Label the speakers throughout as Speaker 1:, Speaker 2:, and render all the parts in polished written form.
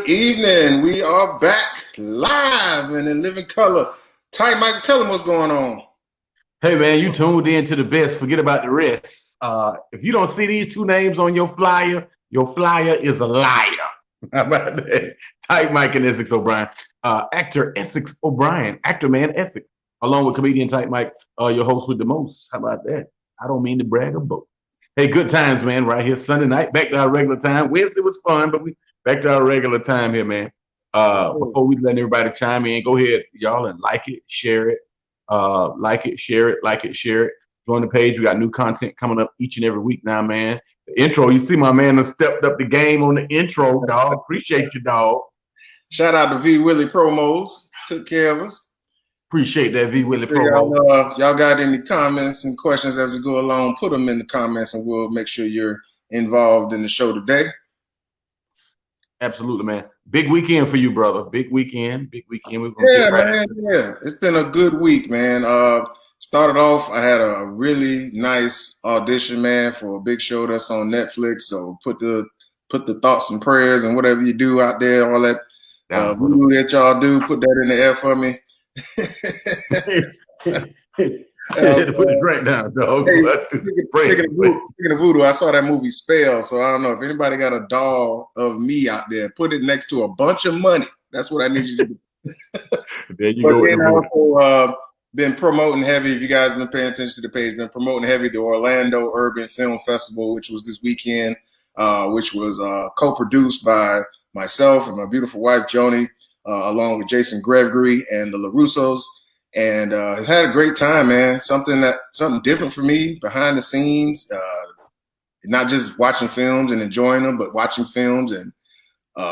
Speaker 1: Good evening. We are back live and in living color. Tight Mike, tell them what's going on.
Speaker 2: Hey man, you tuned in to the best. Forget about the rest. If you don't see these two names on your flyer is a liar. How about that? Type Mike and Essex O'Brien. Actor Essex O'Brien, actor man Essex, along with comedian Type Mike, your host with the most. How about that? I don't mean to brag or boast. Hey, good times, man. Right here Sunday night, back to our regular time. Wednesday was fun, but we back to our regular time here, man. Before we let everybody chime in, go ahead, y'all, and like it, share it. Like it, share it, like it, share it. Join the page. We got new content coming up each and every week now, man. The intro, you see my man has stepped up the game on the intro, dog. Appreciate you, dog.
Speaker 1: Shout out to V Willie Promos. Took care of us.
Speaker 2: Appreciate that, V Willie Promo.
Speaker 1: Y'all got any comments and questions as we go along, put them in the comments and we'll make sure you're involved in the show today.
Speaker 2: Absolutely, man. Big weekend for you, brother. Big weekend. We're
Speaker 1: gonna get right. Yeah. It's been a good week, man. Started off, I had a really nice audition, man, for a big show that's on Netflix. So put the thoughts and prayers and whatever you do out there, all that voodoo that y'all do, put that in the air for me.
Speaker 2: Put it right down, dog.
Speaker 1: Speaking of voodoo, I saw that movie Spell, so I don't know if anybody got a doll of me out there. Put it next to a bunch of money. That's what I need you to do.
Speaker 2: There you go.
Speaker 1: Then also been promoting heavy. If you guys been paying attention to the page, been promoting heavy the Orlando Urban Film Festival, which was this weekend, which was co-produced by myself and my beautiful wife Joni, along with Jason Gregory and the LaRussos. And has had a great time, man. Something different for me behind the scenes, not just watching films and enjoying them, but watching films and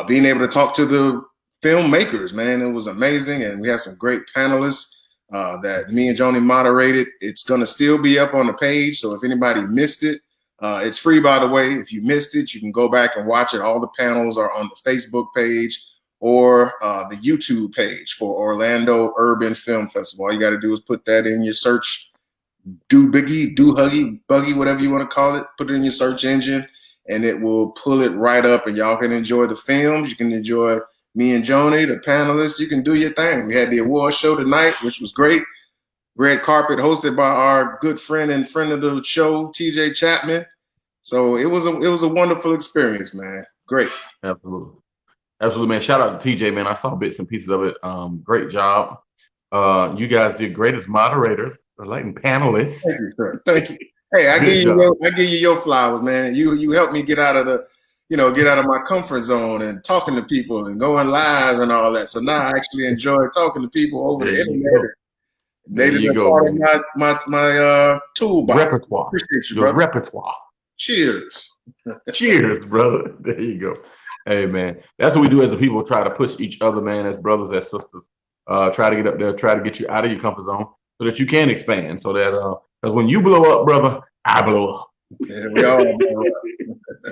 Speaker 1: being able to talk to the filmmakers, man. It was amazing. And we had some great panelists that me and Joni moderated. It's going to still be up on the page. So if anybody missed it, it's free, by the way. If you missed it, you can go back and watch it. All the panels are on the Facebook page or the YouTube page for Orlando Urban Film Festival. All you got to do is put that in your search, do huggy, buggy, whatever you want to call it. Put it in your search engine, and it will pull it right up, and y'all can enjoy the films. You can enjoy me and Joni, the panelists. You can do your thing. We had the award show tonight, which was great. Red carpet hosted by our good friend and friend of the show, TJ Chapman. So it was a wonderful experience, man. Great.
Speaker 2: Absolutely, man. Shout out to TJ, man. I saw bits and pieces of it. Great job. You guys did great as moderators, like panelists.
Speaker 1: Thank you, sir. Thank you. Hey, I give you your flowers, man. You helped me get out of my comfort zone and talking to people and going live and all that. So now I actually enjoy talking to people over the internet. They did part of my toolbox.
Speaker 2: Repertoire.
Speaker 1: Appreciate you,
Speaker 2: brother.
Speaker 1: Your
Speaker 2: repertoire.
Speaker 1: Cheers.
Speaker 2: Cheers, brother. There you go. Hey, man, that's what we do as a people, try to push each other, man, as brothers, as sisters, try to get up there, try to get you out of your comfort zone so that you can expand, so that, because when you blow up, brother, I blow up.
Speaker 1: Yeah, we all blow up.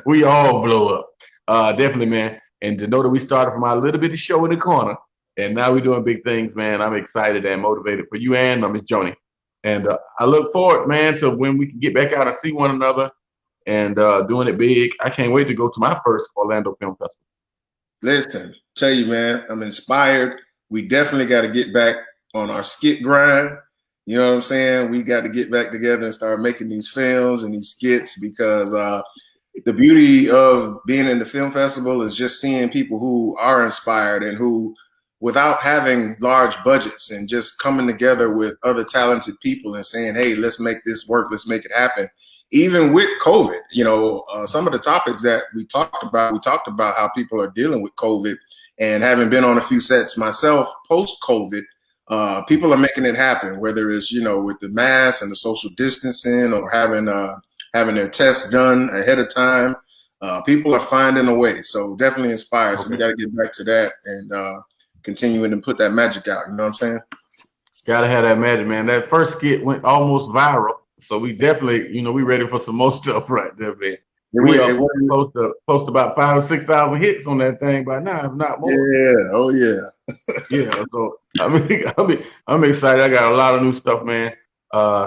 Speaker 2: We all blow up. Definitely, man. And to know that we started from our little bitty show in the corner, and now we're doing big things, man, I'm excited and motivated for you and Miss Joni. And I look forward, man, to when we can get back out and see one another and doing it big. I can't wait to go to my first Orlando Film Festival.
Speaker 1: Listen, tell you, man, I'm inspired. We definitely got to get back on our skit grind. You know what I'm saying? We got to get back together and start making these films and these skits, because the beauty of being in the film festival is just seeing people who are inspired and who, without having large budgets and just coming together with other talented people and saying, hey, let's make this work, let's make it happen. Even with COVID, some of the topics that we talked about how people are dealing with COVID, and having been on a few sets myself post-COVID, people are making it happen, whether it's, with the mask and the social distancing or having their tests done ahead of time. People are finding a way. So definitely inspired. Okay. So we got to get back to that and continuing to put that magic out. You know what I'm saying?
Speaker 2: Got to have that magic, man. That first skit went almost viral. So we definitely, we ready for some more stuff right there, man. We are close to about 5,000 or 6,000 hits on that thing by now, if not more.
Speaker 1: Yeah, oh yeah.
Speaker 2: Yeah, so I'm excited. I got a lot of new stuff, man.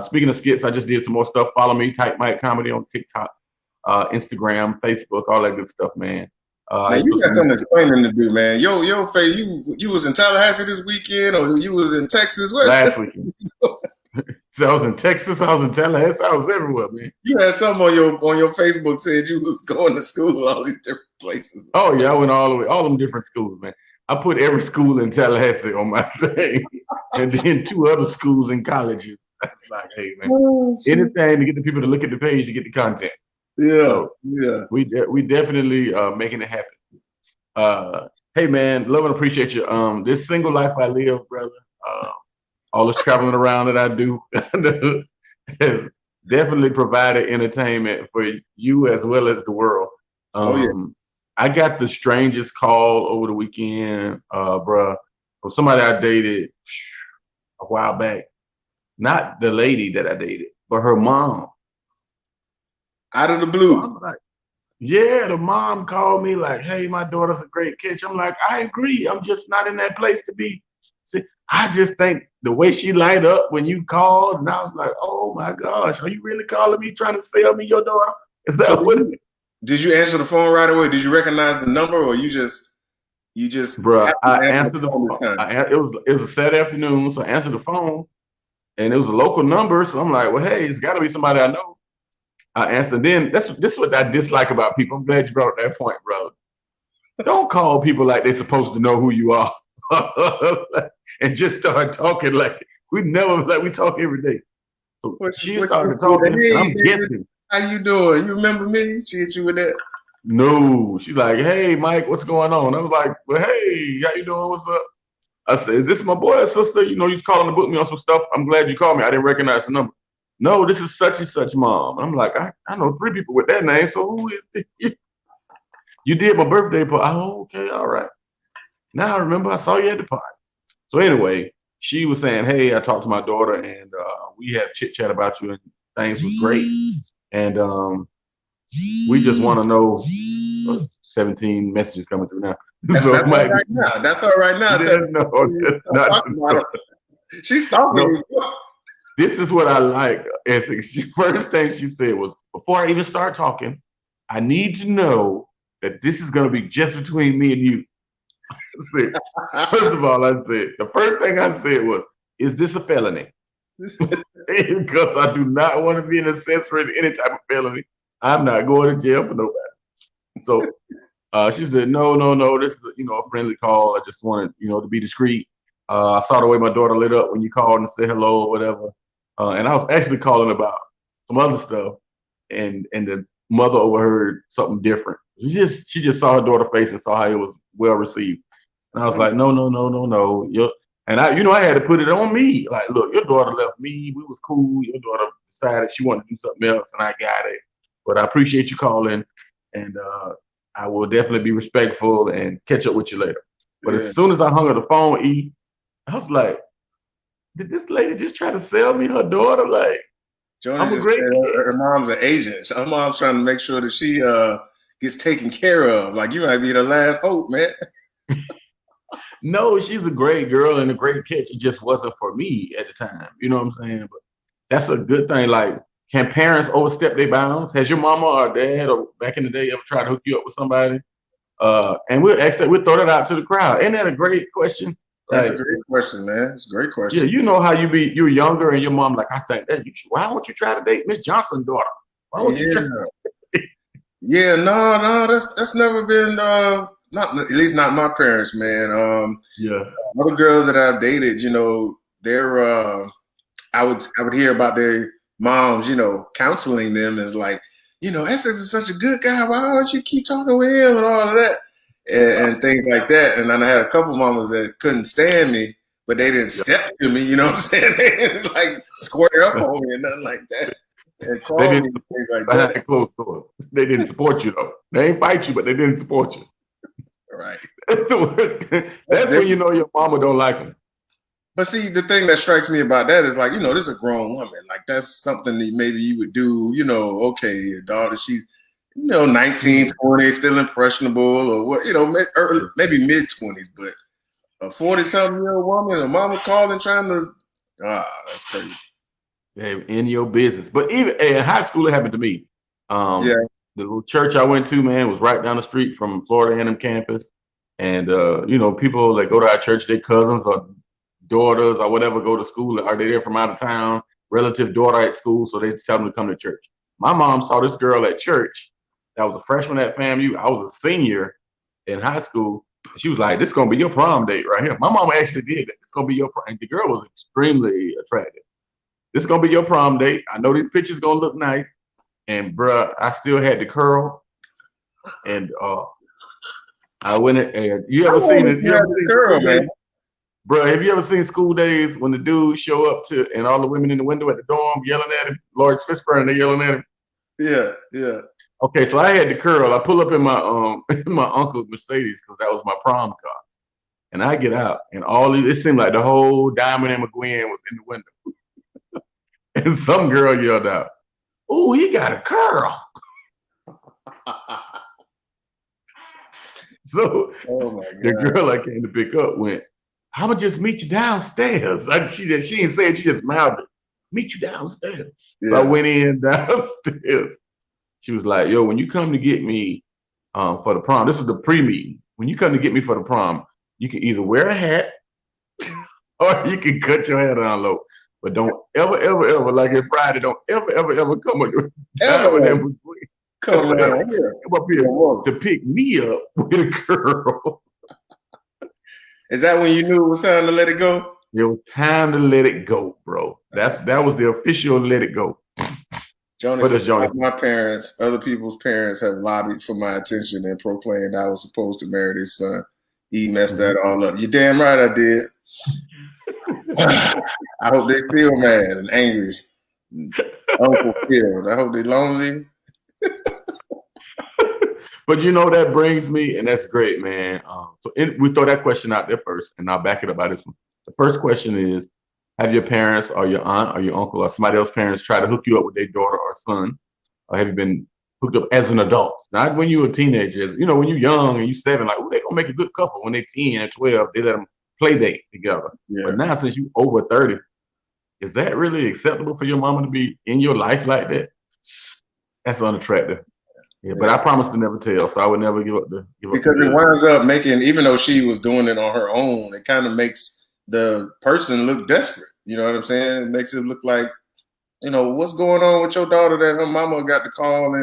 Speaker 2: Speaking of skits, I just did some more stuff. Follow me, Type Mike Comedy on TikTok, Instagram, Facebook, all that good stuff, man.
Speaker 1: Now
Speaker 2: It
Speaker 1: you
Speaker 2: was
Speaker 1: got something explaining to do, man. Yo, Faye, you was in Tallahassee this weekend, or you was in Texas? Where
Speaker 2: last weekend. So I was in Texas, I was in Tallahassee, I was everywhere, man.
Speaker 1: you had something on your Facebook said you was going to school all these different places.
Speaker 2: Oh yeah, I went all the way, all them different schools, man. I put every school in Tallahassee on my thing, and then 2 other schools and colleges. Like, hey, man,
Speaker 1: Oh,
Speaker 2: anything to get the people to look at the page to get the content.
Speaker 1: yeah,
Speaker 2: So
Speaker 1: yeah.
Speaker 2: we definitely making it happen. Hey man, love and appreciate you. This single life I live, brother. All this traveling around that I do has definitely provided entertainment for you as well as the world.
Speaker 1: Oh yeah.
Speaker 2: I got the strangest call over the weekend, bruh, from somebody I dated a while back. Not the lady that I dated, but her mom.
Speaker 1: Out of the
Speaker 2: So
Speaker 1: blue.
Speaker 2: I'm like, yeah, the mom called me like, hey, my daughter's a great catch. I'm like, I agree. I'm just not in that place to be. See, I just think the way she light up when you called, and I was like, oh my gosh, are you really calling me trying to sell me your daughter? Is
Speaker 1: So
Speaker 2: that what it is?
Speaker 1: did you answer the phone right away? Did you recognize the number, or you just
Speaker 2: Bruh,
Speaker 1: happened
Speaker 2: I
Speaker 1: to answer the
Speaker 2: answered the
Speaker 1: phone this
Speaker 2: phone.
Speaker 1: time?
Speaker 2: It was a Saturday afternoon, so I answered the phone, and it was a local number. So I'm like, well, hey, it's got to be somebody I know. I answered. Then this is what I dislike about people. I'm glad you brought up that point, bro. Don't call people like they're supposed to know who you are, and just start talking like we talk every day. So she started talking, and
Speaker 1: Hey,
Speaker 2: I'm
Speaker 1: David,
Speaker 2: guessing.
Speaker 1: how you doing? You remember me? She hit you with that.
Speaker 2: No, she's like, "Hey, Mike, what's going on?" I was like, "Well, hey, how you doing? What's up?" I said, "Is this my boy or sister? You know, he's calling to book me on some stuff. I'm glad you called me. I didn't recognize the number." No, this is such and such mom. I'm like, I know 3 people with that name. So who is it? You did my birthday party. Oh, okay, all right. Now I remember I saw you at the party. So anyway, she was saying, "Hey, I talked to my daughter, and we had chit chat about you, and things was great. And we just want to know." 17 messages coming through now.
Speaker 1: That's
Speaker 2: So
Speaker 1: that's
Speaker 2: it
Speaker 1: her
Speaker 2: might
Speaker 1: right
Speaker 2: be.
Speaker 1: now. That's her right now.
Speaker 2: Yeah, no, that's
Speaker 1: Stop
Speaker 2: not.
Speaker 1: talking about her. She's stalking
Speaker 2: No,
Speaker 1: you.
Speaker 2: this is what I like. First thing she said was, "Before I even start talking, I need to know that this is going to be just between me and you." First of all, I said, the first thing I said was, "Is this a felony?" Because I do not want to be an accessory to any type of felony. I'm not going to jail for nobody. So she said, "No, no, no. This is a friendly call. I just wanted to be discreet. I saw the way my daughter lit up when you called and said hello or whatever. And I was actually calling about some other stuff, and the mother overheard something different. She just saw her daughter's face and saw how it was well received. And I was like, no, no, no, no, no. And I had to put it on me. Like, look, your daughter left me. We was cool. Your daughter decided she wanted to do something else, and I got it. But I appreciate you calling, and I will definitely be respectful and catch up with you later." But
Speaker 1: Yeah.
Speaker 2: as soon as I hung up the phone, I was like, did this lady just try to sell me her daughter? Like,
Speaker 1: Joni
Speaker 2: I'm a
Speaker 1: just said
Speaker 2: great kid.
Speaker 1: her mom's an agent. Her mom's trying to make sure that she gets taken care of. Like, you might be the last hope, man.
Speaker 2: No, she's a great girl and a great catch. It just wasn't for me at the time. You know what I'm saying? But that's a good thing. Like, can parents overstep their bounds? Has your mama or dad or back in the day ever tried to hook you up with somebody? And we'll throw that out to the crowd. Ain't that a great question?
Speaker 1: That's a
Speaker 2: Like,
Speaker 1: great question, man. It's a great
Speaker 2: yeah,
Speaker 1: question.
Speaker 2: you know how you're younger and your mom like, I think that why won't you try to date Miss Johnson's daughter? Why won't you try?
Speaker 1: Yeah. Yeah, no, that's never been not at least not my parents, man.
Speaker 2: Yeah.
Speaker 1: Other girls that I've dated, they're I would hear about their moms, counseling them as like, Essex is such a good guy. Why don't you keep talking with him and all of that and things like that. And then I had a couple mamas that couldn't stand me, but they didn't
Speaker 2: Yeah.
Speaker 1: step to me. You know what I'm saying? They didn't like square up on me and nothing like that, and
Speaker 2: They
Speaker 1: call me
Speaker 2: didn't
Speaker 1: and
Speaker 2: support
Speaker 1: things like that.
Speaker 2: behind closed doors. They didn't support you though. They ain't fight you, but they didn't support you.
Speaker 1: Right.
Speaker 2: That's the worst.
Speaker 1: That's
Speaker 2: That's when you
Speaker 1: different.
Speaker 2: know your mama don't like them.
Speaker 1: But see, the thing that strikes me about that is like, this is a grown woman. Like that's something that maybe you would do, okay, your daughter, she's, 19,
Speaker 2: Yeah.
Speaker 1: 20, still impressionable or what, maybe mid 20s, but a 40-something-year-old woman, a mama calling trying to, that's crazy.
Speaker 2: Hey, in your business. But even in high school, it happened to me.
Speaker 1: Yeah.
Speaker 2: the little church I went to, man, was right down the street from Florida A&M campus. And people that go to our church, their cousins or daughters or whatever go to school. Are they there from out of town? Relative daughter at school, so they tell them to come to church. My mom saw this girl at church that was a freshman at FAMU. I was a senior in high school. And she was like, "This is gonna be your prom date right here." My mom actually did that. It's gonna be your prom. And the girl was extremely attractive. This is gonna be your prom date. I know these pictures gonna look nice. And bruh, I still had the curl. And I went and you ever seen it? You ever seen
Speaker 1: girl, man?
Speaker 2: Bro, have you ever seen School Days when the dudes show up to and all the women in the window at the dorm yelling at him, Lawrence Fishburne, and they yelling at him?
Speaker 1: Yeah, yeah.
Speaker 2: Okay, so I had the curl. I pull up in my in my uncle's Mercedes because that was my prom car, and I get out, and it seemed like the whole Diamond and McGuinn was in the window, and some girl yelled out, "Ooh, he got a curl!" So the girl I came to pick up went, "I'ma just meet you downstairs." She didn't say it, she just mouthed it. "Meet you downstairs." Yeah. So I went in downstairs. She was like, "Yo, when you come to get me for the prom," this was the pre-meeting. "When you come to get me for the prom, you can either wear a hat or you can cut your hair down low. But don't ever, ever, ever, like it's Friday, don't ever, ever, ever come with your come around here to pick me up with a girl."
Speaker 1: Is that when you knew it was time to let it go?
Speaker 2: It was time to let it go, bro. That was the official let it go.
Speaker 1: Jonas, my parents, other people's parents have lobbied for my attention and proclaimed I was supposed to marry their son. He messed that all up. You're damn right I did. I hope they feel mad and angry. Uncle Phil. I hope they're lonely.
Speaker 2: But that brings me, and that's great, man. We throw that question out there first, and I'll back it up by this one. The first question is, have your parents or your aunt or your uncle or somebody else's parents try to hook you up with their daughter or son? Or have you been hooked up as an adult? Not when you were a teenager. When you're young and you're 7, like, they're going to make a good couple. When they're 10 and 12, they let them play date together. Yeah. But now, since you're over 30, is that really acceptable for your mama to be in your life like that? That's unattractive. Yeah, but I promised to never tell, so I would never give up
Speaker 1: because it winds up making, even though she was doing it on her own, it kind of makes the person look desperate. You know what I'm saying? It makes it look like, what's going on with your daughter that her mama got to call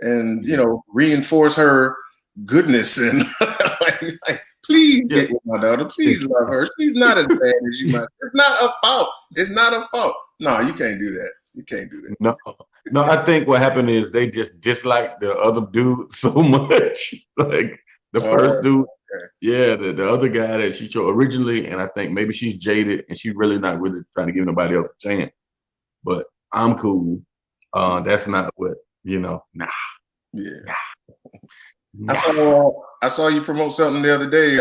Speaker 1: and reinforce her goodness and like please get with my daughter. Please love her. She's not as bad as you might. It's not a fault. It's not a fault. No, you can't do that. You can't do that.
Speaker 2: No, I think what happened is they just dislike the other dude so much. Like the first dude, yeah, the other guy that she chose originally, and I think maybe she's jaded and she's really not really trying to give nobody else a chance. But I'm cool. That's not what, nah.
Speaker 1: Yeah. Nah. I saw you promote something the other day.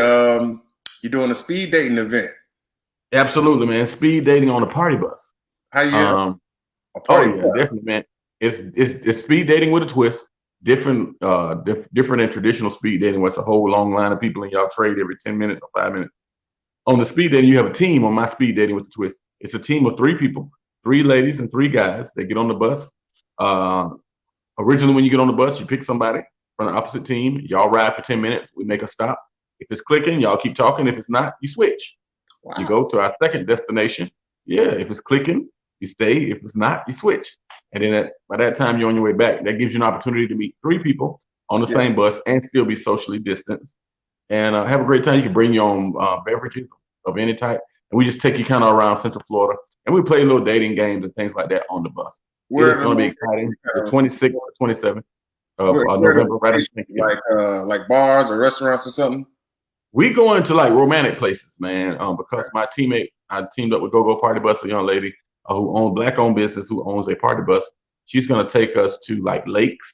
Speaker 1: You're doing a speed dating event.
Speaker 2: Absolutely, man. Speed dating on a party bus.
Speaker 1: How you?
Speaker 2: Definitely, man. It's speed dating with a twist. Different than traditional speed dating, where it's a whole long line of people and y'all trade every 10 minutes or 5 minutes. On the speed dating, you have a team. On my speed dating with the twist, it's a team of 3 people, 3 ladies and 3 guys. They get on the bus. Originally, when you get on the bus, you pick somebody from the opposite team. Y'all ride for 10 minutes. We make a stop. If it's clicking, y'all keep talking. If it's not, you switch. Wow. You go to our second destination. Yeah, if it's clicking, you stay. If it's not, you switch. And then by that time, you're on your way back. That gives you an opportunity to meet 3 people on the same bus and still be socially distanced and have a great time. You can bring your own beverages of any type. And we just take you kind of around Central Florida. And we play little dating games and things like that on the bus. It's going to be exciting. The 26th or 27th of November.
Speaker 1: Like bars or restaurants or something?
Speaker 2: We go into like romantic places, man, because my teammate, I teamed up with Go Party Bus, a young lady who owns Black-owned business, who owns a party bus. She's going to take us to like lakes,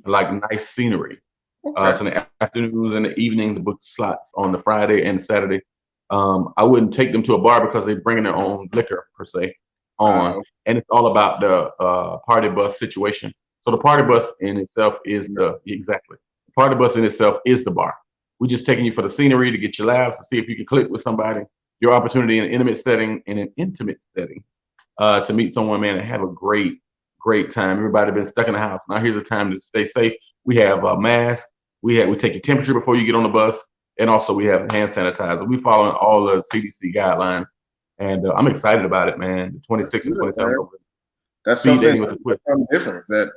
Speaker 2: like nice scenery. So in the afternoons and the evenings, the book slots on the Friday and Saturday. I wouldn't take them to a bar because they're bringing their own liquor per se on, and it's all about the party bus situation. So the party bus in itself is the party bus in itself is the bar. We're just taking you for the scenery to get your laughs, to see if you can click with somebody. Your opportunity in an intimate setting, to meet someone, man, and have a great great time. Everybody been stuck in the house. Now here's a time to stay safe. We have a mask. We take your temperature before you get on the bus, and also we have hand sanitizer. We following all the CDC guidelines, and I'm excited about it, man. The 26th and 27th.
Speaker 1: That's
Speaker 2: Speed
Speaker 1: something,
Speaker 2: dating with a twist.
Speaker 1: something different that,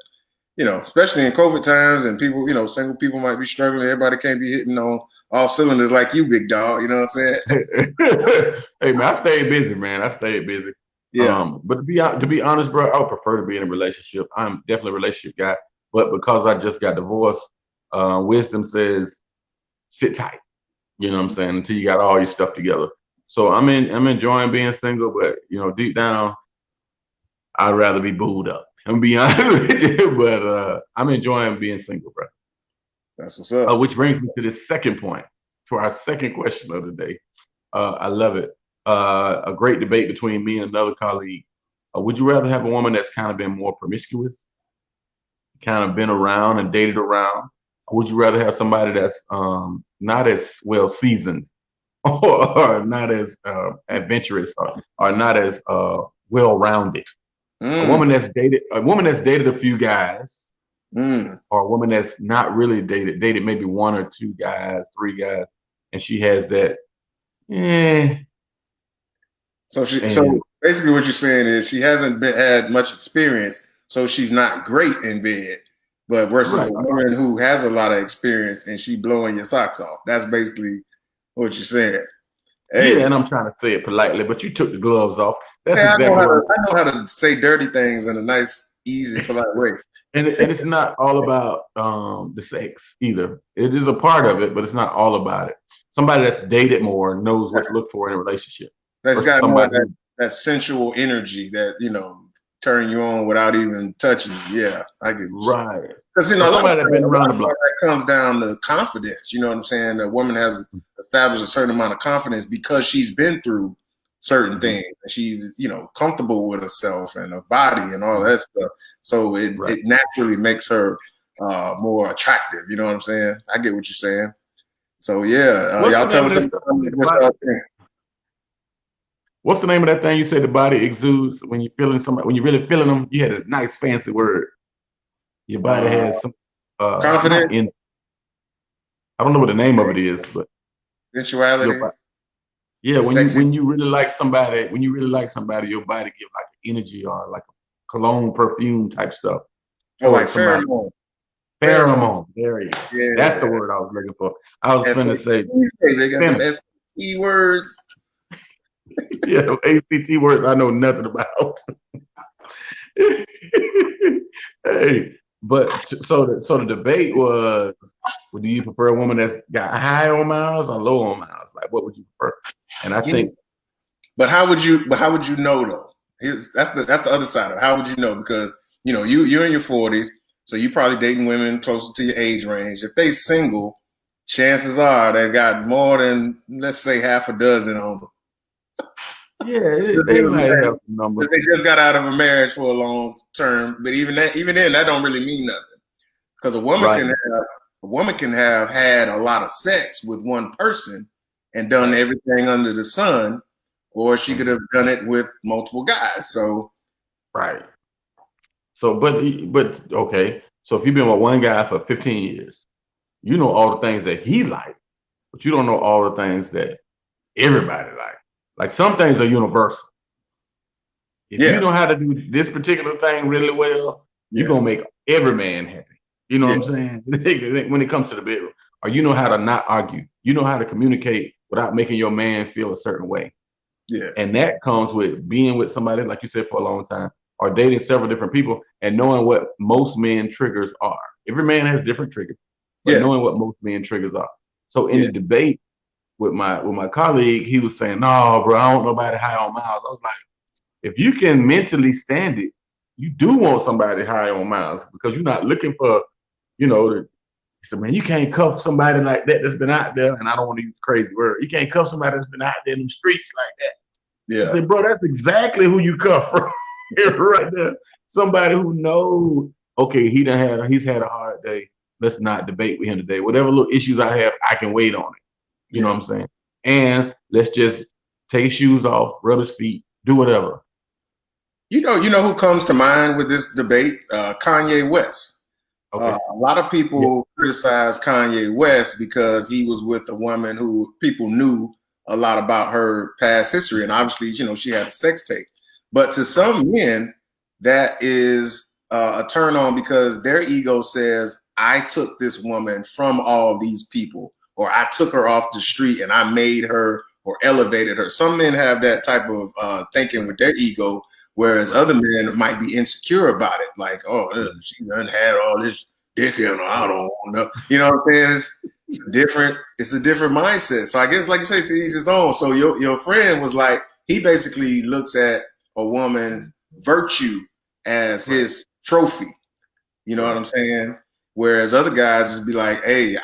Speaker 1: especially in COVID times and people, single people might be struggling. Everybody can't be hitting on all cylinders like you, big dog. You know what I'm saying?
Speaker 2: Hey man, I stayed busy, man. I stayed busy.
Speaker 1: Yeah.
Speaker 2: But to be honest, bro, I would prefer to be in a relationship. I'm definitely a relationship guy, but because I just got divorced, wisdom says sit tight. You know what I'm saying? Until you got all your stuff together. So I'm enjoying being single, but deep down, I'd rather be booed up. I'm gonna be honest with you, but I'm enjoying being single, bro.
Speaker 1: That's what's up.
Speaker 2: Which brings me to the second point, to our second question of the day. I love it. A great debate between me and another colleague. Would you rather have a woman that's kind of been more promiscuous, kind of been around and dated around, or would you rather have somebody that's not as well seasoned, or not as adventurous, or not as well rounded? A woman that's dated a few guys, or a woman that's not really dated maybe one or two guys, three guys, and she has that.
Speaker 1: So basically what you're saying is she hasn't had much experience, so she's not great in bed. But versus a woman who has a lot of experience and she blowing your socks off. That's basically what you're saying.
Speaker 2: Hey. Yeah, and I'm trying to say it politely, but you took the gloves off. That's
Speaker 1: exactly I know how to say dirty things in a nice, easy, polite way.
Speaker 2: And it's not all about the sex either. It is a part of it, but it's not all about it. Somebody that's dated more knows what to look for in a relationship.
Speaker 1: That's got more that sensual energy that turn you on without even touching you. Yeah, I get you.
Speaker 2: Right.
Speaker 1: Because
Speaker 2: somebody that's been around the block.
Speaker 1: That comes down to confidence. You know what I'm saying? A woman has established a certain amount of confidence because she's been through certain things. And she's comfortable with herself and her body and all that stuff. So it naturally makes her more attractive. You know what I'm saying? I get what you're saying. So yeah, y'all tell us what y'all think.
Speaker 2: What's the name of that thing you say the body exudes when you're feeling somebody? When you're really feeling them, you had a nice fancy word. Your body has some
Speaker 1: confidence.
Speaker 2: I don't know what the name of it is, but
Speaker 1: sensuality.
Speaker 2: Yeah, when you really like somebody, your body gives like energy or like a cologne, perfume type stuff.
Speaker 1: Oh, like pheromone.
Speaker 2: Pheromone. There you go. Yeah. That's the word I was looking for. I was going to say.
Speaker 1: They got the SAT words.
Speaker 2: Yeah, ACT words I know nothing about. Hey, but so the debate was, do you prefer a woman that's got high on miles or low on miles? Like, what would you prefer? And I think.
Speaker 1: But how would you know though? That's the other side of it. How would you know? Because you're in your 40s, so you're probably dating women closer to your age range. If they single, chances are they got more than, let's say, half a dozen on them.
Speaker 2: Yeah, they might have some numbers.
Speaker 1: They just got out of a marriage for a long term, but even then, that don't really mean nothing. Because a woman can have had a lot of sex with one person and done everything under the sun, or she could have done it with multiple guys. So,
Speaker 2: right. So, but okay. So if you've been with one guy for 15 years, you know all the things that he likes, but you don't know all the things that everybody likes. Like some things are universal. If you know how to do this particular thing really well, you're gonna make every man happy. You know what I'm saying? When it comes to the bedroom, or you know how to not argue. You know how to communicate without making your man feel a certain way.
Speaker 1: Yeah.
Speaker 2: And that comes with being with somebody, like you said, for a long time, or dating several different people and knowing what most men triggers are. Every man has different triggers, but knowing what most men triggers are. So in the debate with my colleague, he was saying, "No, bro, I don't know about high on miles." I was like, if you can mentally stand it, you do want somebody high on miles because you're not looking for, he said, man, you can't cuff somebody like that's been out there, and I don't want to use crazy word. You can't cuff somebody that's been out there in the streets like that.
Speaker 1: Yeah.
Speaker 2: I said, bro, that's exactly who you cuff right there. Somebody who knows, okay, he's had a hard day. Let's not debate with him today. Whatever little issues I have, I can wait on it. You know what I'm saying? And let's just take his shoes off, rub his feet, do whatever.
Speaker 1: You know who comes to mind with this debate? Kanye West.
Speaker 2: Okay.
Speaker 1: A lot of people criticize Kanye West because he was with a woman who people knew a lot about her past history, and obviously, she had a sex tape. But to some men, that is a turn on because their ego says, "I took this woman from all these people, or I took her off the street and I made her or elevated her." Some men have that type of thinking with their ego. Whereas other men might be insecure about it, like, "Oh, she done had all this dick in her. I don't know." You know what I'm saying? It's different. It's a different mindset. So I guess, like you say, to each his own. So your friend was like, he basically looks at a woman's virtue as his trophy. You know what I'm saying? Whereas other guys just be like, "Hey,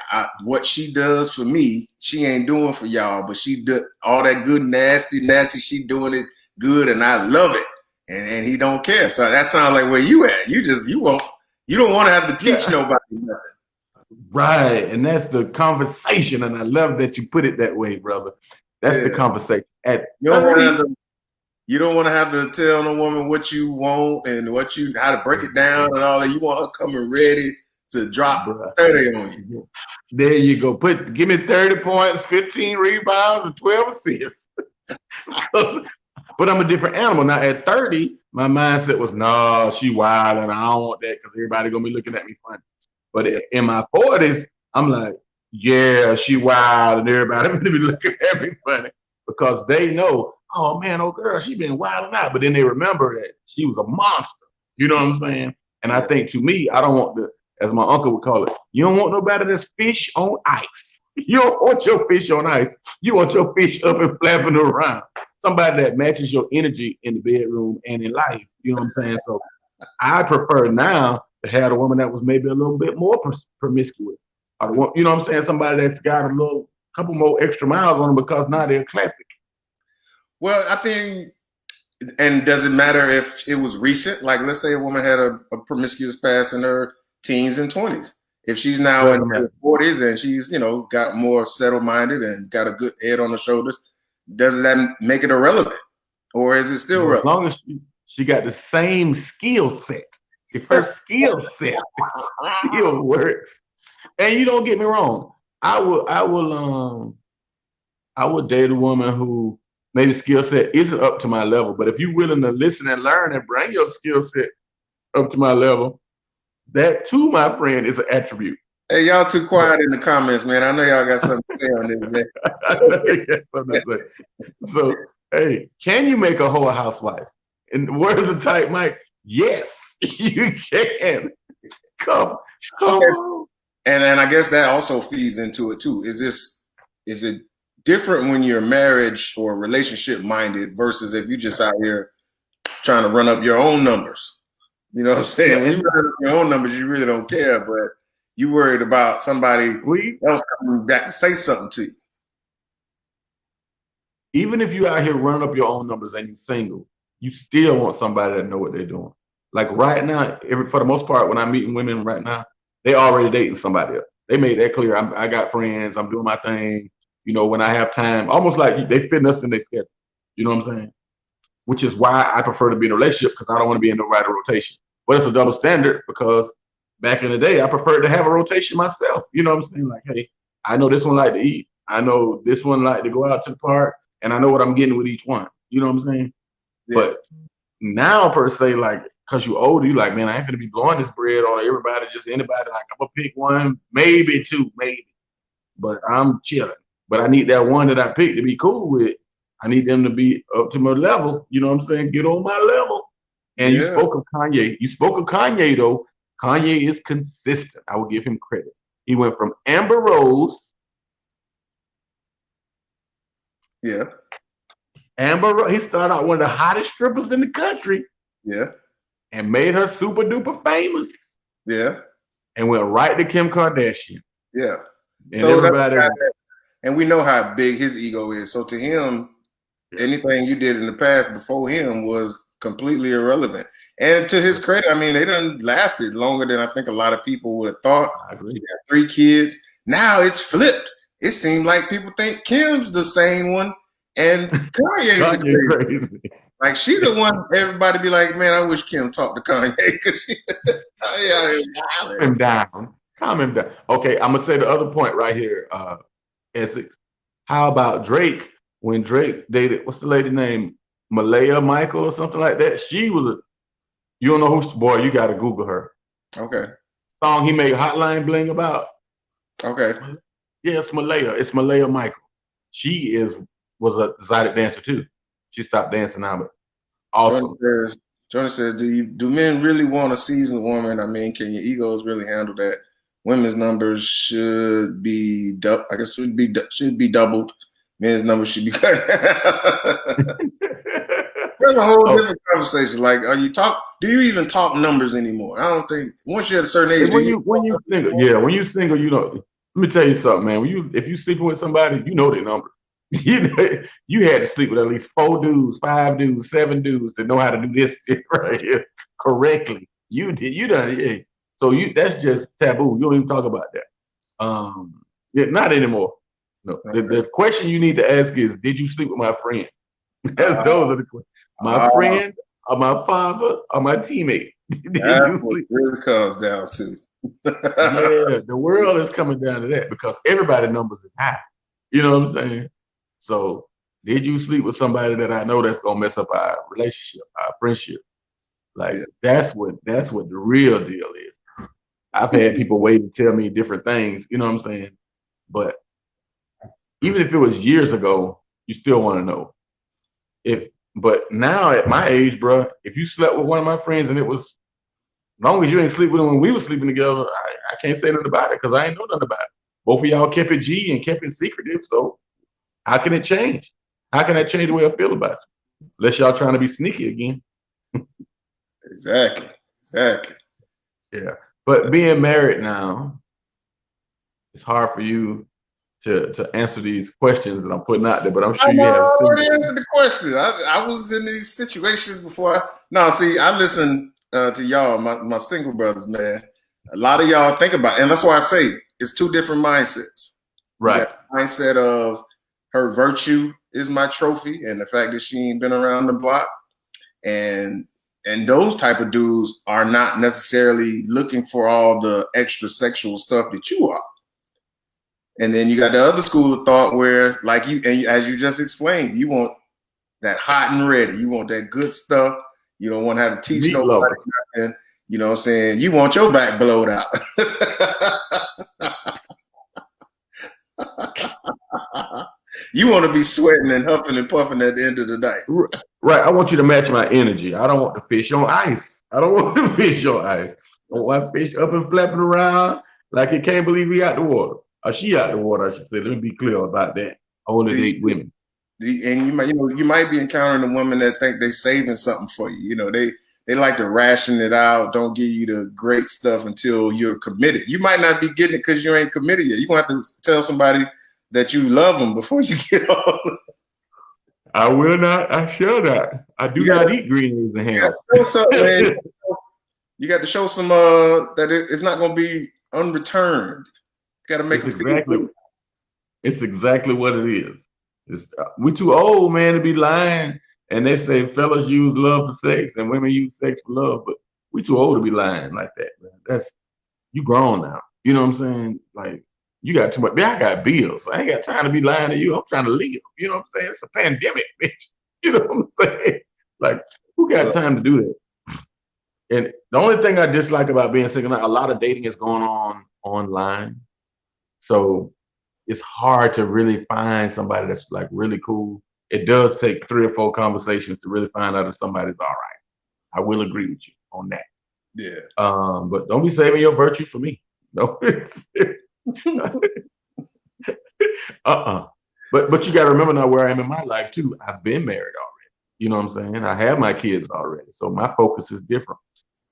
Speaker 1: what she does for me, she ain't doing for y'all, but she do all that good, nasty, she doing it good, and I love it." And he don't care. So that sounds like where you at. You don't want to have to teach nobody nothing.
Speaker 2: Right. And that's the conversation. And I love that you put it that way, brother. That's the conversation. At
Speaker 1: you don't want to have to tell no woman what you want and how to break it down and all that. You want her coming ready to drop 30 on you.
Speaker 2: There you go. Give me 30 points, 15 rebounds, and 12 assists. But I'm a different animal. Now at 30, my mindset was, no, she wild and I don't want that because everybody gonna be looking at me funny. But in my 40s, I'm like, yeah, she wild and everybody gonna be looking at me funny because they know, oh man, oh girl, she been wilding out. But then they remember that she was a monster. You know what I'm saying? And I think to me, I don't want as my uncle would call it, you don't want nobody that's fish on ice. You don't want your fish on ice. You want your fish up and flapping around. Somebody that matches your energy in the bedroom and in life. You know what I'm saying? So I prefer now to have a woman that was maybe a little bit more promiscuous. You know what I'm saying? Somebody that's got a couple more extra miles on them because now they're classic.
Speaker 1: Well, I think, and does it matter if it was recent? Like, let's say a woman had a promiscuous past in her teens and 20s. If she's now in her 40s and she's, got more settled-minded and got a good head on her shoulders, does that make it irrelevant? Or is it still relevant?
Speaker 2: As long as she got the same skill set. If her skill set still works. And you don't get me wrong. I would date a woman who maybe skill set isn't up to my level. But if you're willing to listen and learn and bring your skill set up to my level, that too, my friend, is an attribute.
Speaker 1: Hey, y'all too quiet in the comments, man. I know y'all got something to say on this, man.
Speaker 2: So, hey, can you make a whole housewife? And where's the type, Mike? Yes, you can. Come on.
Speaker 1: And then I guess that also feeds into it too. Is it different when you're marriage or relationship minded versus if you just out here trying to run up your own numbers? You know what I'm saying? When you run up your own numbers, you really don't care, but you worried about somebody else coming back to say something to you.
Speaker 2: Even if you out here running up your own numbers and you're single, you still want somebody that know what they're doing. Like right now, for the most part, when I'm meeting women right now, they already dating somebody else. They made that clear. I got friends. I'm doing my thing. When I have time, almost like they fit us in their schedule. You know what I'm saying? Which is why I prefer to be in a relationship because I don't want to be in no rider rotation. But it's a double standard because back in the day, I preferred to have a rotation myself. You know what I'm saying? Like, hey, I know this one like to eat. I know this one like to go out to the park. And I know what I'm getting with each one. You know what I'm saying? Yeah. But now, per se, like, because you're older, you like, man, I ain't going to be blowing this bread on everybody, just anybody. Like, I'm going to pick one, maybe two, maybe. But I'm chilling. But I need that one that I picked to be cool with. I need them to be up to my level. You know what I'm saying? Get on my level. And you spoke of Kanye. You spoke of Kanye, though. Kanye is consistent. I will give him credit. He went from Amber Rose.
Speaker 1: Yeah.
Speaker 2: He started out one of the hottest strippers in the country.
Speaker 1: Yeah.
Speaker 2: And made her super duper famous.
Speaker 1: Yeah.
Speaker 2: And went right to Kim Kardashian.
Speaker 1: Yeah.
Speaker 2: And so everybody.
Speaker 1: And we know how big his ego is. So to him, anything you did in the past before him was completely irrelevant. And to his credit, I mean, they done lasted longer than I think a lot of people would have thought.
Speaker 2: I agree.
Speaker 1: She got 3 kids. Now it's flipped. It seems like people think Kim's the sane one and Kanye's the crazy. Like she the one everybody be like, man, I wish Kim talked to Kanye because she
Speaker 2: Calm him down. Calm him down. Okay, I'm gonna say the other point right here, Essex. How about Drake? When Drake dated, what's the lady name? Malaya Michael or something like that. She was you don't know who, boy, you gotta Google her.
Speaker 1: Okay.
Speaker 2: Song he made Hotline Bling about.
Speaker 1: Okay.
Speaker 2: Yeah, it's Malaya. It's Malaya Michael. She was a decided dancer too. She stopped dancing now, but awesome.
Speaker 1: Jordan says, do men really want a seasoned woman? I mean, can your egos really handle that? Women's numbers should be, I guess, should be doubled. Men's numbers should be cut. That's a whole different conversation. Like, do you even talk numbers anymore? I don't think once you're at a certain age.
Speaker 2: When you single, you know. Let me tell you something, man. If you sleeping with somebody, you know their number. You had to sleep with at least 4 dudes, 5 dudes, 7 dudes that know how to do this shit right here correctly. You done, yeah. So that's just taboo. You don't even talk about that. Yeah, not anymore. No. The question you need to ask is, did you sleep with my friend? Those are the questions. My friend, or my father, or my teammate.
Speaker 1: That's what it really comes down to.
Speaker 2: Yeah, the world is coming down to that because everybody's numbers is high. You know what I'm saying? So, did you sleep with somebody that I know that's gonna mess up our relationship, our friendship? Like that's what the real deal is. I've had people wait and tell me different things. You know what I'm saying? But even if it was years ago, you still want to know. But now at my age, bro, if you slept with one of my friends and it was, as long as you ain't sleep with them when we were sleeping together, I can't say nothing about it because I ain't know nothing about it. Both of y'all kept it G and kept it secretive. So how can it change? How can that change the way I feel about you? Unless y'all trying to be sneaky again.
Speaker 1: Exactly.
Speaker 2: Yeah. But being married now, it's hard for you to answer these questions that I'm putting out there, but I'm sure you have.
Speaker 1: I already answered the question. I was in these situations before. I listen to y'all, my single brothers, man. A lot of y'all think about it, and that's why I say it's 2 different mindsets.
Speaker 2: Right.
Speaker 1: Mindset of her virtue is my trophy, and the fact that she ain't been around the block, and those type of dudes are not necessarily looking for all the extra sexual stuff that you are. And then you got the other school of thought where, like as you just explained, you want that hot and ready. You want that good stuff. You don't want to have to teach nobody nothing. You know what I'm saying? You want your back blowed out. You want to be sweating and huffing and puffing at the end of the night.
Speaker 2: Right. I want you to match my energy. I don't want the fish on ice. I don't want the fish on ice. I want fish up and flapping around like it can't believe he out the water. Or she out the water, I should say. Let me be clear about that. I only date women.
Speaker 1: And you might be encountering a woman that think they're saving something for you. You know, they like to ration it out, don't give you the great stuff until you're committed. You might not be getting it because you ain't committed yet. You're going to have to tell somebody that you love them before you get on.
Speaker 2: I will not. I shall not. I do not eat green eggs and ham.
Speaker 1: You got to show some that it's not going to be unreturned. You got to make it feel good.
Speaker 2: It's exactly what it is. We too old, man, to be lying. And they say fellas use love for sex and women use sex for love, but we too old to be lying like that, man. You grown now. You know what I'm saying? Like, you got too much. Man, I got bills. I ain't got time to be lying to you. I'm trying to live. You know what I'm saying? It's a pandemic, bitch. You know what I'm saying? Like, who got time to do that? And the only thing I dislike about being single now, a lot of dating is going on online. So it's hard to really find somebody that's like really cool. It does take 3 or 4 conversations to really find out if somebody's all right. I will agree with you on that.
Speaker 1: Yeah.
Speaker 2: But don't be saving your virtue for me. No. But you got to remember now where I am in my life too. I've been married already. You know what I'm saying? I have my kids already, so my focus is different.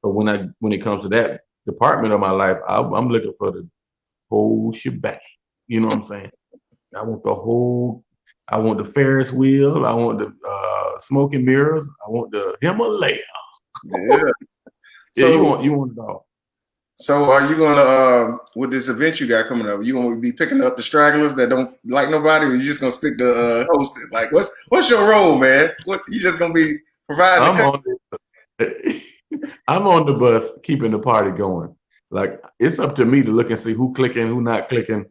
Speaker 2: So when it comes to that department of my life, I'm looking for the whole shebang. You know what I'm saying? I want the Ferris wheel. I want the smoking mirrors. I want the Himalaya.
Speaker 1: Yeah.
Speaker 2: So you want it all.
Speaker 1: So are you gonna with this event you got coming up? You gonna be picking up the stragglers that don't like nobody, or you just gonna stick to hosting? Like, what's your role, man? What you just gonna be providing the
Speaker 2: I'm
Speaker 1: company.
Speaker 2: on I'm on the bus, keeping the party going. Like it's up to me to look and see who clicking, who not clicking,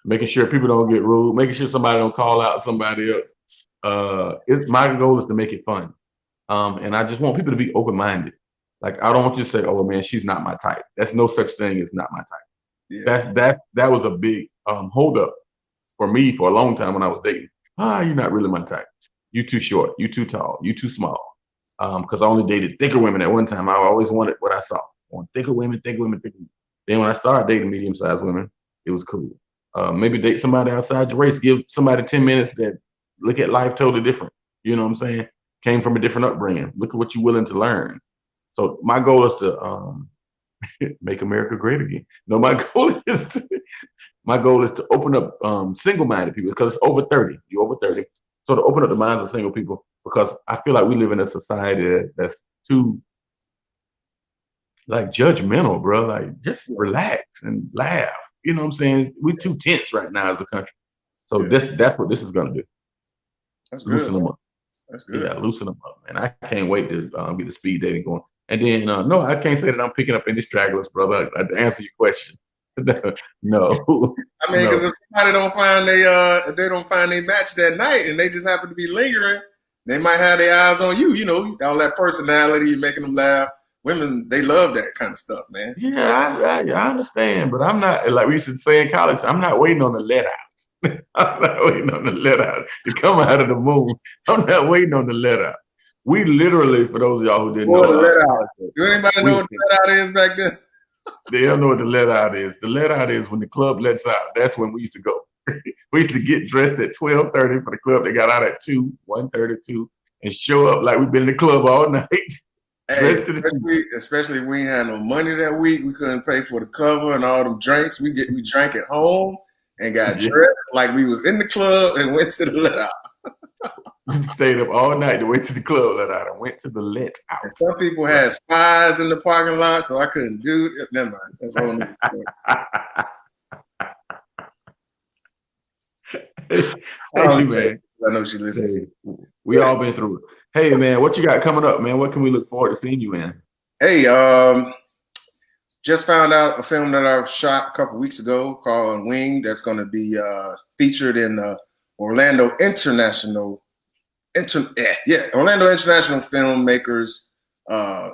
Speaker 2: making sure people don't get rude, making sure somebody don't call out somebody else. It's my goal is to make it fun. And I just want people to be open minded. Like I don't want you to say, "Oh man, she's not my type." That's no such thing as not my type.
Speaker 1: Yeah.
Speaker 2: That was a big hold up for me for a long time when I was dating. You're not really my type. You too short. You too tall. You too small. Because I only dated thicker women at one time. I always wanted what I saw. I want thicker women, thicker women, thicker women. Then when I started dating medium sized women, it was cool. Maybe date somebody outside your race. Give somebody 10 minutes that look at life totally different. You know what I'm saying? Came from a different upbringing. Look at what you're willing to learn. So my goal is to make America great again. No, my goal is to open up single-minded people because it's over 30. You're over 30. So to open up the minds of single people because I feel like we live in a society that's too like judgmental, bro. Like just relax and laugh. You know what I'm saying? We're too tense right now as a country. So
Speaker 1: Yeah.
Speaker 2: that's what this is gonna do.
Speaker 1: That's good,
Speaker 2: Loosen them
Speaker 1: man.
Speaker 2: up.
Speaker 1: That's
Speaker 2: Yeah,
Speaker 1: good.
Speaker 2: loosen them up, man. I can't wait to get the speed dating going. And then no, I can't say that I'm picking up any stragglers, brother. To answer your question, no,
Speaker 1: I mean, because
Speaker 2: no.
Speaker 1: if somebody don't find if they don't find they match that night and they just happen to be lingering, they might have their eyes on you. You know, all that personality, making them laugh. Women, they love that kind of stuff, man.
Speaker 2: Yeah, I understand, but I'm not like we used to say in college. I'm not waiting on the let out. I'm not waiting on the let out to come out of the moon. I'm not waiting on the let out. We literally, for those of y'all who didn't
Speaker 1: Boy,
Speaker 2: know,
Speaker 1: the let out.
Speaker 2: college,
Speaker 1: Do anybody know
Speaker 2: we
Speaker 1: what the let out is back then?
Speaker 2: they don't know what the let out is. The let out is when the club lets out. That's when we used to go. We used to get dressed at 12:30 for the club. They got out at 2, 1:32, and show up like we've been in the club all night,
Speaker 1: Hey,
Speaker 2: dressed to the T.
Speaker 1: especially if we ain't had no money that week. We couldn't pay for the cover and all them drinks. We drank at home and got
Speaker 2: Yeah.
Speaker 1: dressed like we was in the club and went to the let out.
Speaker 2: We stayed up all night to wait to the club let out and went to the let
Speaker 1: And
Speaker 2: out.
Speaker 1: some people had spies in the parking lot, so I couldn't do it. Never mind. That's a whole new story.
Speaker 2: Hey,
Speaker 1: I don't
Speaker 2: man.
Speaker 1: I know she listened.
Speaker 2: Hey, we all been through it. Hey man, what you got coming up, man? What can we look forward to seeing you in?
Speaker 1: Hey, just found out a film that I shot a couple weeks ago called Wing that's going to be featured in the Orlando International Orlando International Filmmakers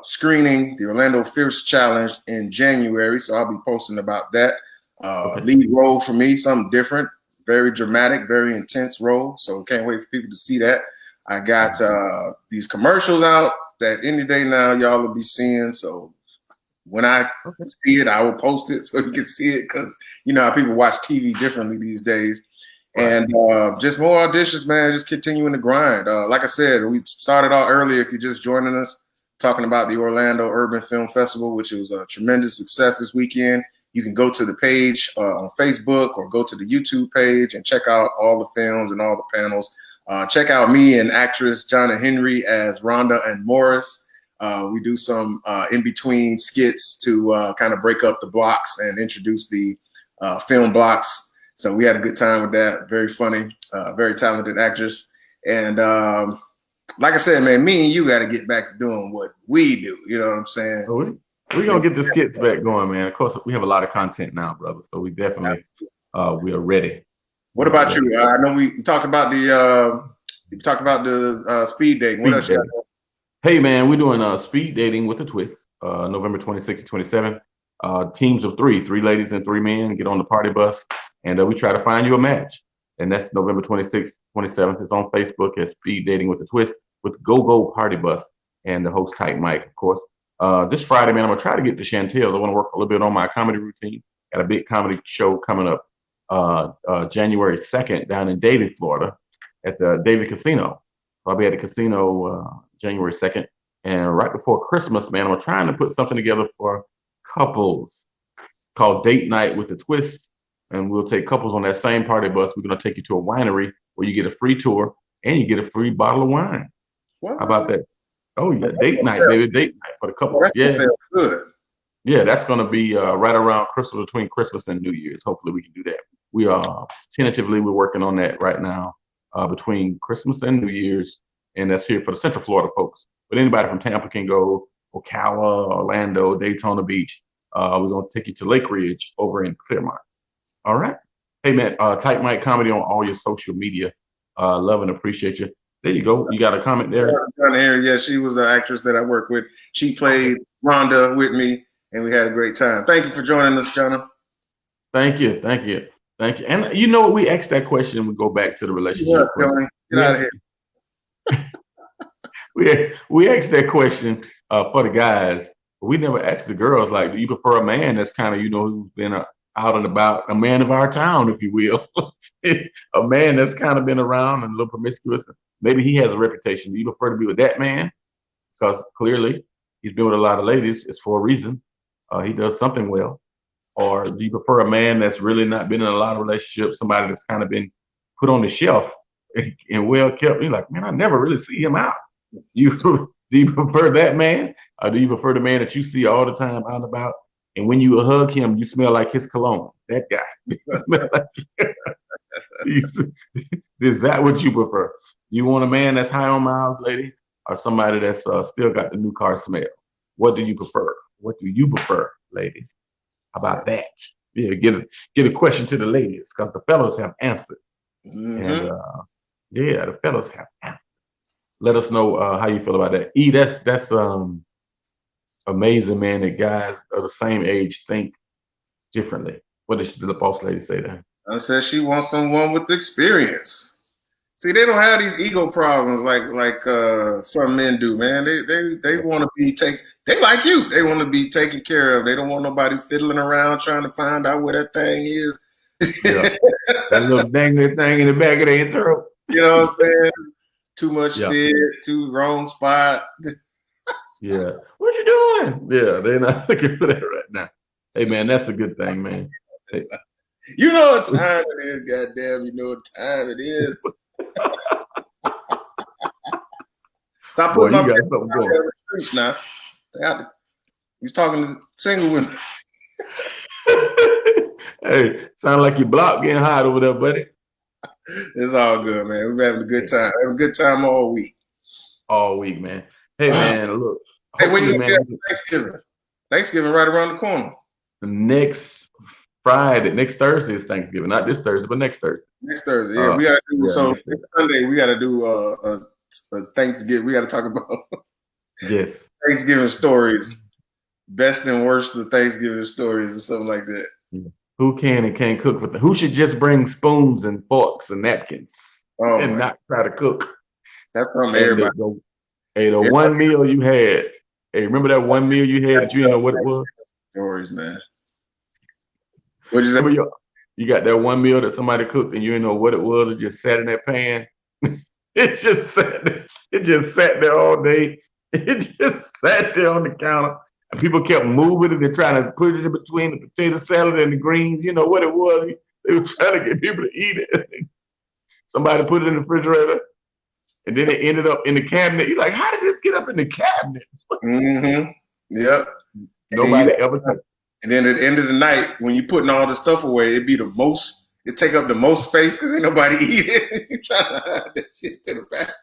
Speaker 1: screening, the Orlando Fierce Challenge in January. So I'll be posting about that.
Speaker 2: Okay.
Speaker 1: Lead role for me, something different, very dramatic, very intense role. So can't wait for people to see that. I got these commercials out that any day now y'all will be seeing. So when I
Speaker 2: Okay.
Speaker 1: see it, I will post it so you can see it because you know how people watch TV differently these days.
Speaker 2: Right.
Speaker 1: And just more auditions, man. Just continuing to grind. Like I said, we started out earlier. If you're just joining us, talking about the Orlando Urban Film Festival, which was a tremendous success this weekend. You can go to the page on Facebook or go to the YouTube page and check out all the films and all the panels. Check out me and actress Jonna Henry as Rhonda and Morris. We do some in-between skits to kind of break up the blocks and introduce the film blocks. So we had a good time with that. Very funny, very talented actress. And like I said, man, me and you got to get back to doing what we do. You know what I'm saying?
Speaker 2: So we're gonna get the skits back going, man. Of course, we have a lot of content now, brother. So we definitely we are ready.
Speaker 1: What
Speaker 2: We are
Speaker 1: about
Speaker 2: ready.
Speaker 1: you? I know we talked about the speed dating. What
Speaker 2: Speed
Speaker 1: else you
Speaker 2: dating. Hey man, we're doing speed dating with a twist. November 26th to 27th. Teams of three ladies and three men get on the party bus, and we try to find you a match. And that's November 26th, 27th. It's on Facebook as Speed Dating with a Twist with Go Go Party Bus and the host Tight Mike, of course. This Friday, man, I'm gonna try to get to Chantel. I want to work a little bit on my comedy routine. Got a big comedy show coming up January 2nd down in Davie, Florida, at the Davie Casino. So I'll be at the casino January 2nd. And right before Christmas, man, I'm trying to put something together for couples called Date Night with a Twist. And we'll take couples on that same party bus. We're going to take you to a winery where you get a free tour and you get a free bottle of wine.
Speaker 1: What?
Speaker 2: How about that? Oh, yeah.
Speaker 1: Oh,
Speaker 2: Date night, baby. Date night for the couples.
Speaker 1: that
Speaker 2: Yeah.
Speaker 1: sounds good.
Speaker 2: Yeah, that's going to be right around Christmas, between Christmas and New Year's. Hopefully, we can do that. We are tentatively we're working on that right now between Christmas and New Year's, and that's here for the Central Florida folks. but anybody from Tampa can go. Ocala, Orlando, Daytona Beach. We're gonna take you to Lake Ridge over in Claremont. All right. Hey man, Type Mike Comedy on all your social media. Love and appreciate you. There you go. You got a comment there?
Speaker 1: Yeah, she was the actress that I worked with. She played Rhonda with me, and we had a great time. Thank you for joining us, Jonna.
Speaker 2: Thank you. And you know what? We asked that question and we go back to the relationship.
Speaker 1: Yeah, get out of here.
Speaker 2: We asked that question for the guys. But we never asked the girls, like, do you prefer a man that's kind of, who's been out and about, a man of our town, if you will, a man that's kind of been around and a little promiscuous. Maybe he has a reputation. Do you prefer to be with that man? Because clearly he's been with a lot of ladies. It's for a reason. He does something well. Or do you prefer a man that's really not been in a lot of relationships, somebody that's kind of been put on the shelf and well kept? You're like, man, I never really see him out. Do you prefer that man? Or do you prefer the man that you see all the time out and about? And when you hug him, you smell like his cologne. That guy. Is that what you prefer? You want a man that's high on miles, lady, or somebody that's still got the new car smell? What do you prefer? What do you prefer, ladies? How about that? Yeah, get a question to the ladies because the fellows have answered.
Speaker 1: Mm-hmm.
Speaker 2: And yeah, the fellows have answered. Let us know how you feel about that. That's amazing, man, that guys of the same age think differently. What did the boss lady say there?
Speaker 1: I said she wants someone with experience. See, they don't have these ego problems like some men do, man. They want to be taken. They like you. They want to be taken care of. They don't want nobody fiddling around trying to find out where that thing is.
Speaker 2: Yeah. That little dangly thing in the back of their throat.
Speaker 1: You know what I'm saying? Too much spit, too wrong spot.
Speaker 2: Yeah. What you doing? Yeah, they're not looking for that right now. Hey, man, that's a good thing, man. Hey.
Speaker 1: You know what time it is, goddamn. You know what time it is. Stop putting
Speaker 2: you got something going.
Speaker 1: Now. He's talking to single women.
Speaker 2: Hey, sound like your block getting hot over there, buddy.
Speaker 1: It's all good, man. We're having a good time. Having a good time all week.
Speaker 2: All week, man. Hey, man, look.
Speaker 1: Hey, when you man, Thanksgiving? Thanksgiving right around the corner.
Speaker 2: Next Thursday is Thanksgiving. Not this Thursday, but next Thursday.
Speaker 1: Next Thursday, yeah. We got to do so. Next Sunday, we got to do a Thanksgiving. We got to talk about Thanksgiving stories, best and worst of Thanksgiving stories, or something like that.
Speaker 2: Yeah. Who can and can't cook for them? Who should just bring spoons and forks and napkins and not try to cook?
Speaker 1: That's from everybody.
Speaker 2: The one meal you had. Hey, remember that one meal you had that you didn't know what it was?
Speaker 1: Stories, man.
Speaker 2: What you say? You got that one meal that somebody cooked and you didn't know what it was. It just sat in that pan. It just sat there all day. It just sat there on the counter. And people kept moving it and trying to put it in between the potato salad and the greens. You know what it was? They were trying to get people to eat it. Somebody put it in the refrigerator. And then it ended up in the cabinet. You're like, how did this get up in the cabinet?
Speaker 1: Mm-hmm. Yep.
Speaker 2: Nobody ever took it.
Speaker 1: And then at the end of the night, when you're putting all the stuff away, it take up the most space because ain't nobody eat it. You're trying to hide that shit to the back.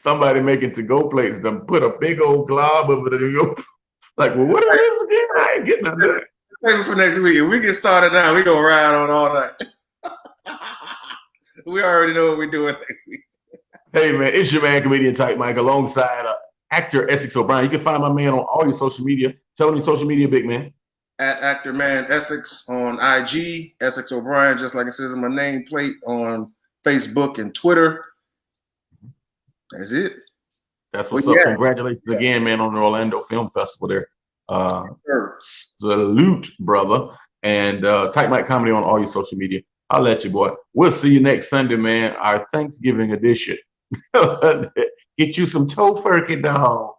Speaker 2: Somebody making to-go plates, them put a big old glob of it in the like, well, what is this again? I ain't getting none of that.
Speaker 1: Maybe for next week. If we get started now, we gonna ride on all night. We already know what we're doing next week.
Speaker 2: Hey man, it's your man, comedian Type Mike, alongside actor Essex O'Brien. You can find my man on all your social media. Tell me your social media, big man.
Speaker 1: At Actor Man Essex on IG, Essex O'Brien, just like it says in my nameplate on Facebook and Twitter. That's it.
Speaker 2: That's what's up. Congratulations again, man, on the Orlando Film Festival there. Salute, brother. And Type Mike Comedy on all your social media. I'll let you, boy. We'll see you next Sunday, man. Our Thanksgiving edition. Get you some tofurkey, dog.